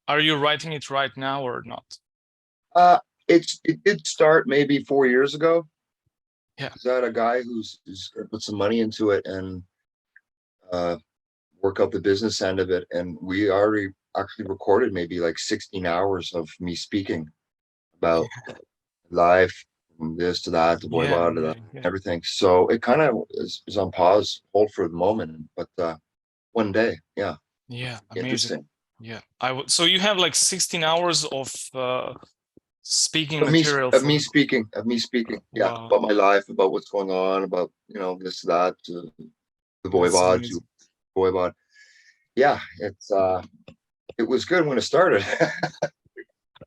are you writing it right now or not? Uh, it did start maybe 4 years ago. Yeah. Is that a guy who's gonna put some money into it and uh, work out the business end of it? And we already actually recorded maybe like 16 hours of me speaking about life, from this to that, to Yeah, Voivod, to that, yeah. everything. So it kind of is on pause, hold for the moment. But one day, yeah, Yeah, amazing. interesting. Yeah, so you have like 16 hours of speaking Of me, material of for me the speaking, yeah, wow. about my life, about what's going on, about this, that, the That's Voivod, to amazing. Voivod. Yeah, it was good when it started.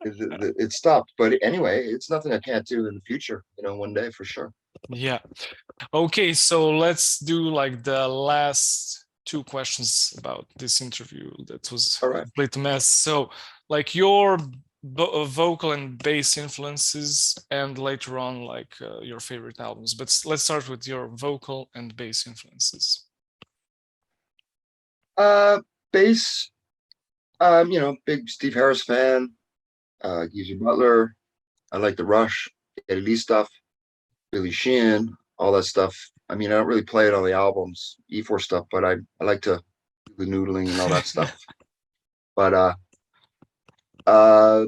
It stopped, but anyway, it's nothing I can't do in the future. One day for sure. Yeah. Okay, so let's do like the last two questions about this interview. That was All a right. complete mess. So, like your vocal and bass influences, and later on, like your favorite albums. But let's start with your vocal and bass influences. Bass. Big Steve Harris fan. Geezer Butler. I like the Rush, Eddie Lee stuff, Billy Sheehan, all that stuff. I mean, I don't really play it on the albums, E-Force stuff, but I like to do the noodling and all that stuff. But uh,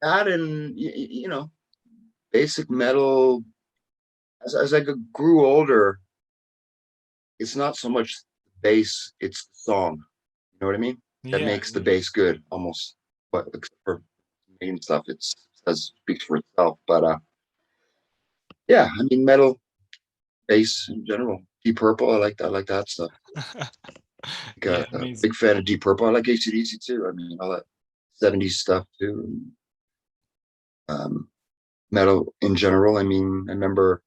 that and basic metal. As I grew older, it's not so much the bass; it's the song. You know what I mean? That Yeah, makes the bass good, almost. But except for main stuff, speaks for itself. But yeah, I mean, metal, bass in general. Deep Purple, I like that stuff. yeah, A amazing. big fan of Deep Purple. I like AC/DC too. I mean, all that 70s stuff too. Metal in general. I mean, I remember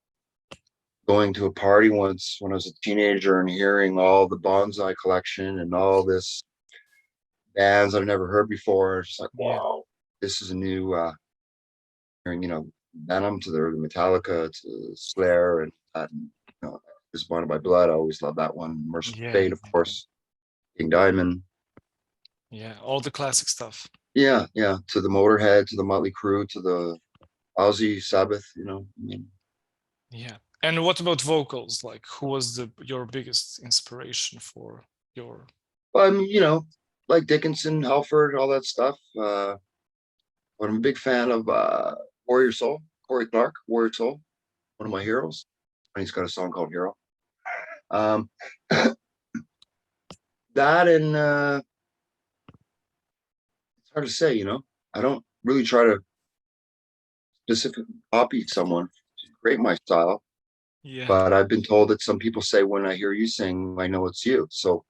going to a party once when I was a teenager and hearing all the Bonsai collection and all this bands I've never heard before. It's like, Yeah, wow, this is a new hearing, Venom to the Metallica to Slayer and that, Disappointed by Blood. I always loved that one. Merciful yeah, Fate, of course. King Diamond. yeah, all the classic stuff. Yeah. To the Motorhead, to the Motley Crue, to the Ozzy Sabbath. I mean, Yeah. And what about vocals? Like, who was your biggest inspiration for your? like Dickinson, Halford, all that stuff. But I'm a big fan of Warrior Soul, Corey Clark, Warrior Soul, one of my heroes. And he's got a song called Hero. Um, that and it's hard to say, I don't really try to specifically copy someone to create my style, Yeah, but I've been told that some people say when I hear you sing, I know it's you. So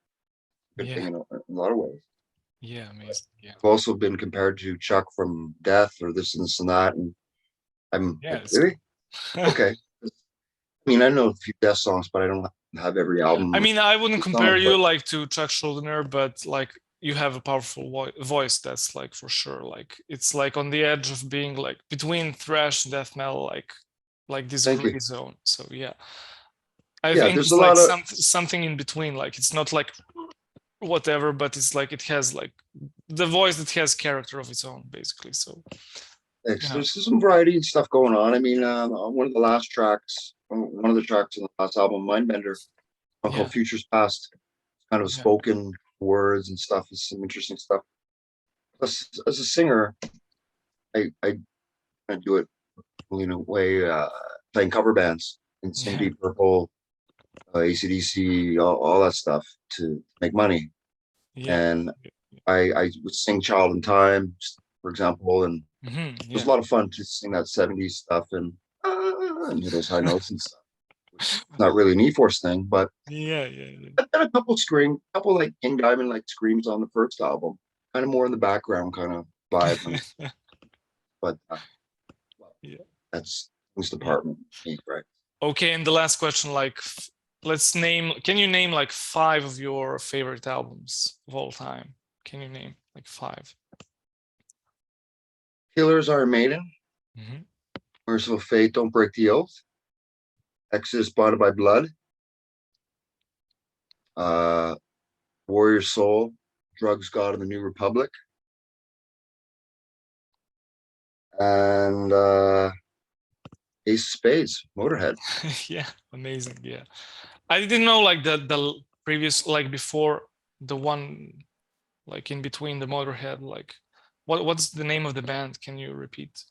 good yeah, thing in a lot of ways. yeah, amazing. Yeah, I've also been compared to Chuck from Death or this and that, and I'm yeah, like, it's really? cool. Okay. I mean, I know a few Death songs, but I don't have every I album mean, I wouldn't compare song. you But like to Chuck Schuldiner, but like you have a powerful voice. That's like for sure. Like it's like on the edge of being like between thrash and death metal, like this thank you. gray zone. So yeah, I Yeah, think there's a it's like lot of something in between. Like it's not like whatever, but it's like it has like the voice that has character of its own, basically. So thanks. There's some variety and stuff going on. I mean, on one of the last tracks, one of the tracks on the last album, Mindbender, song yeah, called Futures Past, kind of yeah, spoken words and stuff. Is some interesting stuff. Plus, as a singer, I do it away playing cover bands in St. Deep Purple, AC/DC, all that stuff to make money. Yeah. And I would sing Child in Time, for example, and it was a lot of fun to sing that 70s stuff and those high notes and stuff. Not really an E-Force thing, but Yeah. I've got a couple like King Diamond like screams on the first album, kind of more in the background kind of vibe. But Yeah. that's whose department, right? Okay, and the last question, like, can you name like 5 of your favorite albums of all time? Can you name like 5? Killers, Iron Maiden, Mm-hmm. Merciful Fate, Don't Break the Oath, Exodus, Bonded by Blood, Warrior Soul, Drugs, God, and the New Republic, and Ace of Spades, Motorhead. Yeah, amazing. Yeah, I didn't know like the previous, like before the one, like in between the Motorhead, like what's the name of the band? Can you repeat?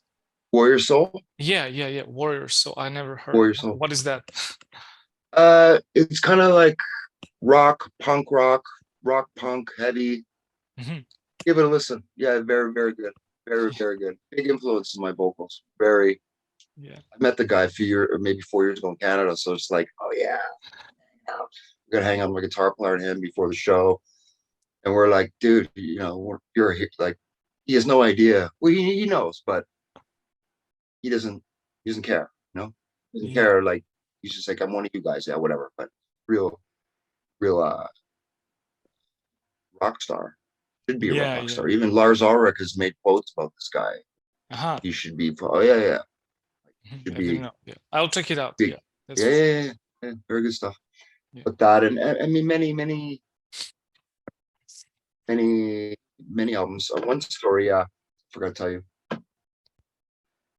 Warrior Soul. Yeah. Warriors. So I never heard. Warrior Soul. What is that? It's kind of like rock, punk, heavy. Mm-hmm. Give it a listen. Yeah, very, very good. Very, very good. Big influence in my vocals. Very. Yeah. I met the guy a few years, or maybe 4 years ago in Canada. So it's like, oh yeah, we're gonna hang out with my guitar player and him before the show, and we're like, dude, you're like, he has no idea. Well, he knows, but he doesn't care. He doesn't care. Like he's just like, I'm one of you guys. Yeah, whatever. But real rock star. Should be a rock star. Even Lars Ulrich has made quotes about this guy. He should be. Oh yeah. Should be. I'll check it out. Big, yeah. Very good stuff. But that, and I mean, many albums. One story, I forgot to tell you.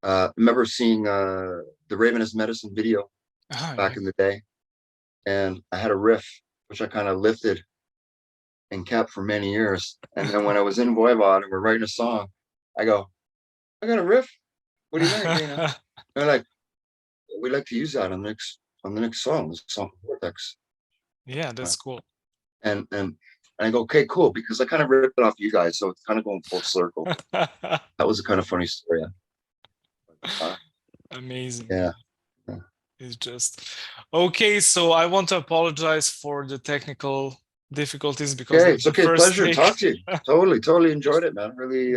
I remember seeing the Ravenous Medicine video back in the day, and I had a riff which I kind of lifted and kept for many years. And then when I was in Voivod and we're writing a song, I go, I got a riff. What do you think? They're like, we'd like to use that on the next song, the song Vortex. Yeah, that's cool. And I go, okay, cool, because I kind of ripped it off you guys, so it's kind of going full circle. That was a kind of funny story. Amazing. Yeah. It's just okay. So I want to apologize for the technical difficulties because it's okay. Pleasure to talk to you. Totally enjoyed it, man. Really.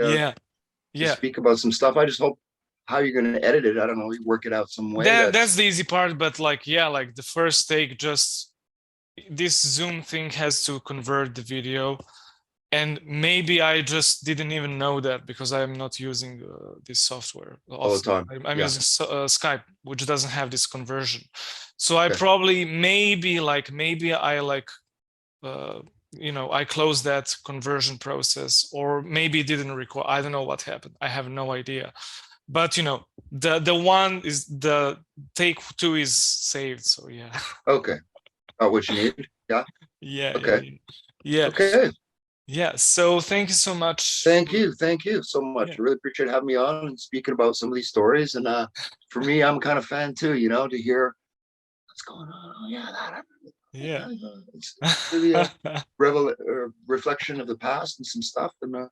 Yeah. Speak about some stuff. I just hope how you're going to edit it. I don't know. You work it out some way. That's the easy part, but like the first take, just this Zoom thing has to convert the video, and maybe I just didn't even know that because I'm not using this software all the time. I'm using Skype, which doesn't have this conversion. So I probably I closed that conversion process, or maybe it didn't record. I don't know what happened. I have no idea. But the one is the take 2 is saved. So yeah. Okay. What you need? Yeah. Yeah. Okay. Yeah. Okay. Yeah. So thank you so much. Thank you so much. I really appreciate having me on and speaking about some of these stories. And for me, I'm kind of fan too. To hear what's going on. Oh yeah, that. Yeah. It's really a reflection of the past and some stuff. And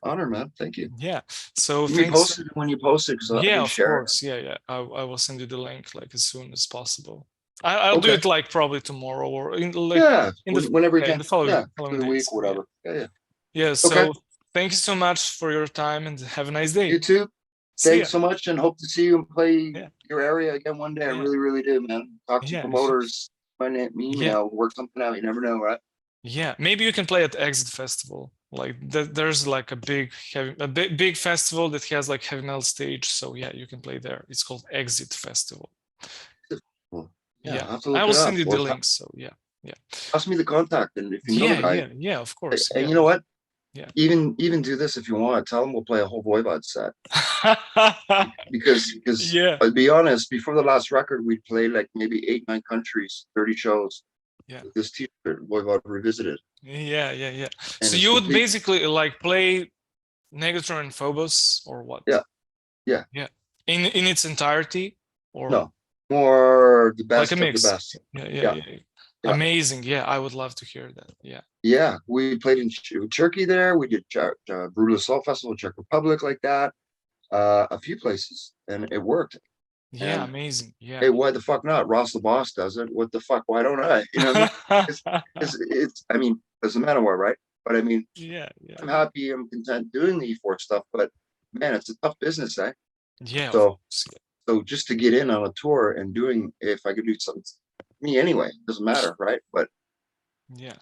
honor, man. Thank you. Yeah. So when you post it, yeah, of course. Yeah. I will send you the link like as soon as possible. I'll do it like probably tomorrow or whenever you can. In the following the week, whatever. Yeah. So thank you so much for your time and have a nice day. You too. Thanks so much, and hope to see you and play your area again one day. I really, really do, man. Talk to promoters. My name, email, work something out. You never know, right? Yeah, maybe you can play at Exit Festival. Like there's like a big festival that has like heavy metal stage. So yeah, you can play there. It's called Exit Festival. Yeah, I will send you the link. So yeah. Pass me the contact, and if you know the guy, yeah, of course. And you know what? Yeah. Even do this if you want. Tell them we'll play a whole Voivod set. because I'll be honest, before the last record, we'd play like maybe 8-9 countries, 30 shows. Yeah. With this T-shirt, Voivod Revisited. Yeah. And so you would basically like play Negatron and Phobos or what? Yeah. in its entirety, or No, more the best like a of the mix? best. Yeah, Yeah. yeah. Amazing. Yeah, I would love to hear that. Yeah. Yeah, we played in Turkey there. We did Brutal Assault Festival, Czech Republic, like that. A few places, and it worked. Yeah, And amazing. Yeah. hey, why the fuck not? Ross the Boss does it. What the fuck? Why don't I? You know what I mean? It's I mean, doesn't matter what, right? But I mean, Yeah, yeah. I'm happy, I'm content doing the E-Force stuff, but man, it's a tough business, eh? Yeah, of So, course. so just to get in on a tour and doing, if I could do something, me anyway, doesn't matter, right? But Yeah.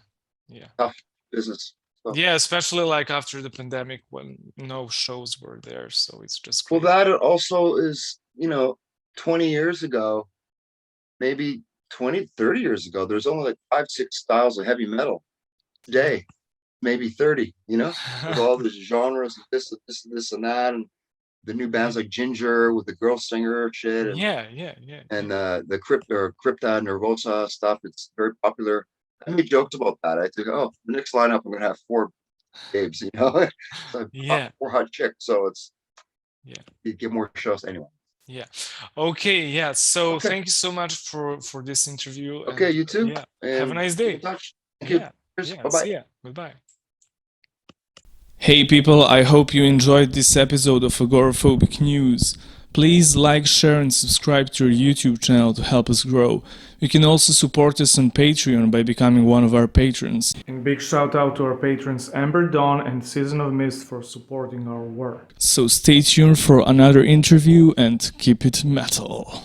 Yeah. tough business. So, Yeah, especially like after the pandemic when no shows were there, so it's just well, crazy. that also is, 20 years ago, maybe 20, 30 years ago, there's only like 5, 6 styles of heavy metal. Today, maybe 30, with all these genres, this and that, and the new bands like Ginger with the girl singer shit, and Yeah, yeah, yeah. the Crypta Nervosa stuff. It's very popular. I made jokes about that. I think, oh, the next lineup, I'm gonna have 4 babes, so Yeah. 4 hot chicks. So it's Yeah. you get more shows anyway. Yeah. Okay, yeah. So Okay. thank you so much for this interview. Okay, And you too. yeah. And Have a nice keep day. in touch. Thank you. Yeah. Cheers. Yeah. Bye-bye. See ya. Goodbye. Hey people, I hope you enjoyed this episode of Agoraphobic News. Please like, share and subscribe to our YouTube channel to help us grow. You can also support us on Patreon by becoming one of our patrons. And big shout out to our patrons Amber Dawn and Season of Mist for supporting our work. So stay tuned for another interview and keep it metal.